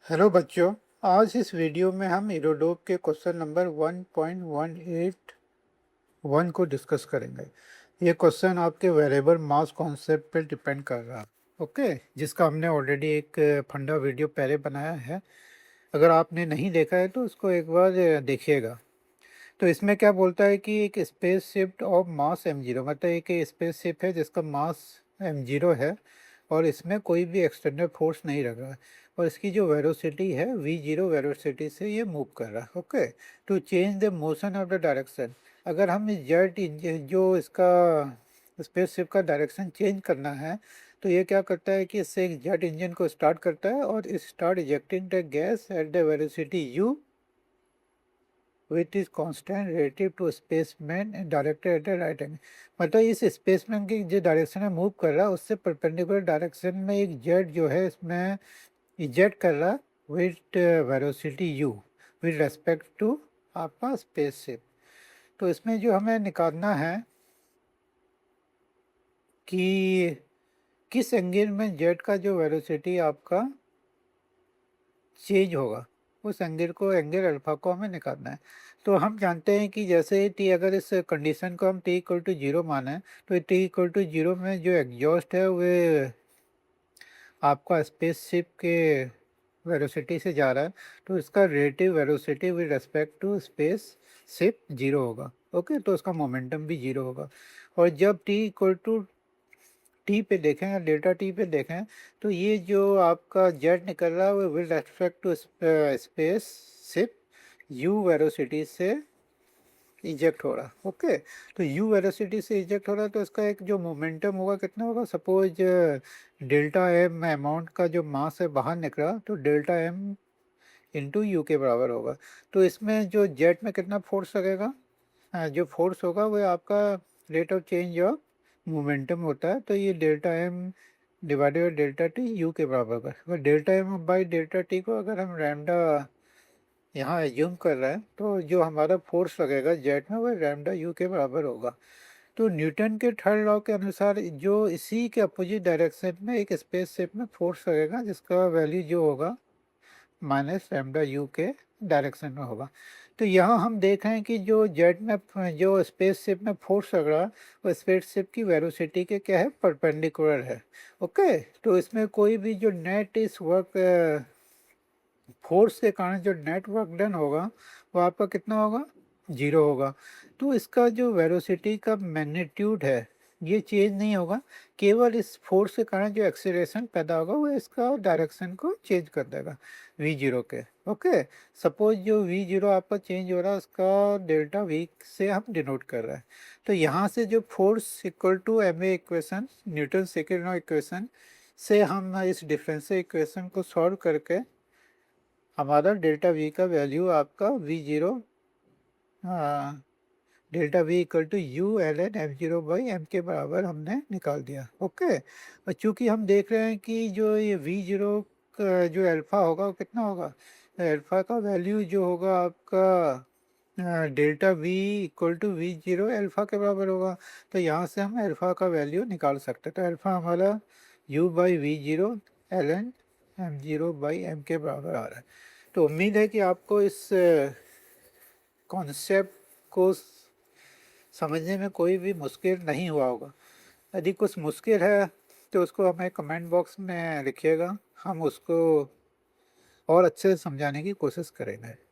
Hello बच्चों। आज इस वीडियो में हम इरोडोप के क्वेश्चन नंबर 1.181 को डिस्कस करेंगे। ये क्वेश्चन आपके वेरिएबल मास कॉन्सेप्ट पे डिपेंड कर रहा है। ओके, जिसका हमने ऑलरेडी एक फंडा वीडियो पहले बनाया है। अगर आपने नहीं देखा है तो उसको एक बार देखिएगा। तो इसमें क्या बोलता है कि एक space ship of mass m0, मतलब एक स्पेस शिप है जिसका मास m0 है और इसमें कोई भी एक्सटर्नल फोर्स नहीं लग रहा है और इसकी जो वेलोसिटी है v0 वेलोसिटी से ये मूव कर रहा है। Okay, to change the motion of the direction, अगर हम इस जेट इंजन जो इसका स्पेस शिप का डायरेक्शन चेंज करना है तो ये क्या करता है कि इससे एक जेट इंजन को स्टार्ट करता है और इस start ejecting the gas at the velocity u which is constant relative to spaceman and directed at the right angle. मतलब इस स्पेसमैन की जो डायरेक्शन में मूव कर रहा है उससे परपेंडिकुलर डायरेक्शन में एक जेट जो है इसमें इजेक्ट कर रहा है with velocity u with respect to आपका स्पेसशिप। तो इसमें जो हमें निकालना है कि किस एंगल में जेट का जो वेलोसिटी आपका चेंज होगा, उस एंगल को, एंगल अल्फा को हमें निकालना है। तो हम जानते हैं कि जैसे टी, अगर इस कंडीशन को हम टी इक्वल टू जीरो माने तो टी इक्वल टू जीरो में जो एग्जॉस्ट है वो आपका स्पेसशिप के वेलोसिटी से जा रहा है, तो इसका relative velocity with respect to spaceship zero होगा। ओके, तो उसका मोमेंटम भी जीरो होगा। और जब टी इक्वल टू टी पे देखें या डेल्टा टी पे देखें तो ये जो आपका जेट निकल रहा है वो with respect to spaceship u velocity से इजेक्ट हो रहा। ओके, तो यू वेलोसिटी से इजेक्ट हो रहा है तो इसका एक जो मोमेंटम होगा कितना होगा, सपोज डेल्टा एम अमाउंट का जो मास है बाहर निकला तो डेल्टा एम इंटू यू के बराबर होगा। तो इसमें जो जेट में कितना फोर्स लगेगा, जो फोर्स होगा वो आपका rate of change of momentum होता है। तो ये delta m divided by delta t u के बराबर होगा। अगर delta m by delta t को अगर हम लैम्डा यहाँ एज्यूम कर रहे हैं तो जो हमारा फोर्स लगेगा जेट में वो लैम्डा यू के बराबर होगा। तो न्यूटन के थर्ड लॉ के अनुसार जो इसी के अपोजिट डायरेक्शन में एक स्पेस शिप में फोर्स लगेगा जिसका वैल्यू जो होगा माइनस लैम्डा यू के डायरेक्शन में होगा। तो यहाँ हम देख रहे हैं कि जो जेट में जो स्पेस शिप में फोर्स लग रहा है वो स्पेस शिप की वेलोसिटी के क्या है, परपेंडिकुलर है। ओके, तो इसमें कोई भी जो नेट इस वर्क फोर्स के कारण जो नेट वर्क डन होगा वो आपका कितना होगा, जीरो होगा। तो इसका जो वेलोसिटी का मैग्नीट्यूड है ये चेंज नहीं होगा, केवल इस फोर्स के कारण जो एक्सीलरेशन पैदा होगा वो इसका डायरेक्शन को चेंज कर देगा वी जीरो के। ओके, सपोज जो वी जीरो आपका चेंज हो रहा है उसका डेल्टा वी से हम डिनोट कर रहे हैं। तो यहाँ से जो force equal to m a equation, Newton second law equation से हम इस डिफरेंशियल इक्वेशन को सॉल्व करके हमारा डेल्टा वी का वैल्यू आपका v zero, delta v equal to u l n m zero by m के बराबर हमने निकाल दिया। ओके, और चूंकि हम देख रहे हैं कि जो ये वी जीरो का जो अल्फ़ा होगा वो कितना होगा, अल्फ़ा का वैल्यू जो होगा आपका delta v equal to v zero alpha के बराबर होगा। तो यहाँ से हम अल्फ़ा का वैल्यू निकाल सकते हैं। तो अल्फ़ा हमारा u by v zero l n m zero by m के बराबर आ रहा है। तो उम्मीद है कि आपको इस कॉन्सेप्ट को समझने में कोई भी मुश्किल नहीं हुआ होगा। यदि कुछ मुश्किल है तो उसको हमें कमेंट बॉक्स में लिखिएगा, हम उसको और अच्छे से समझाने की कोशिश करेंगे।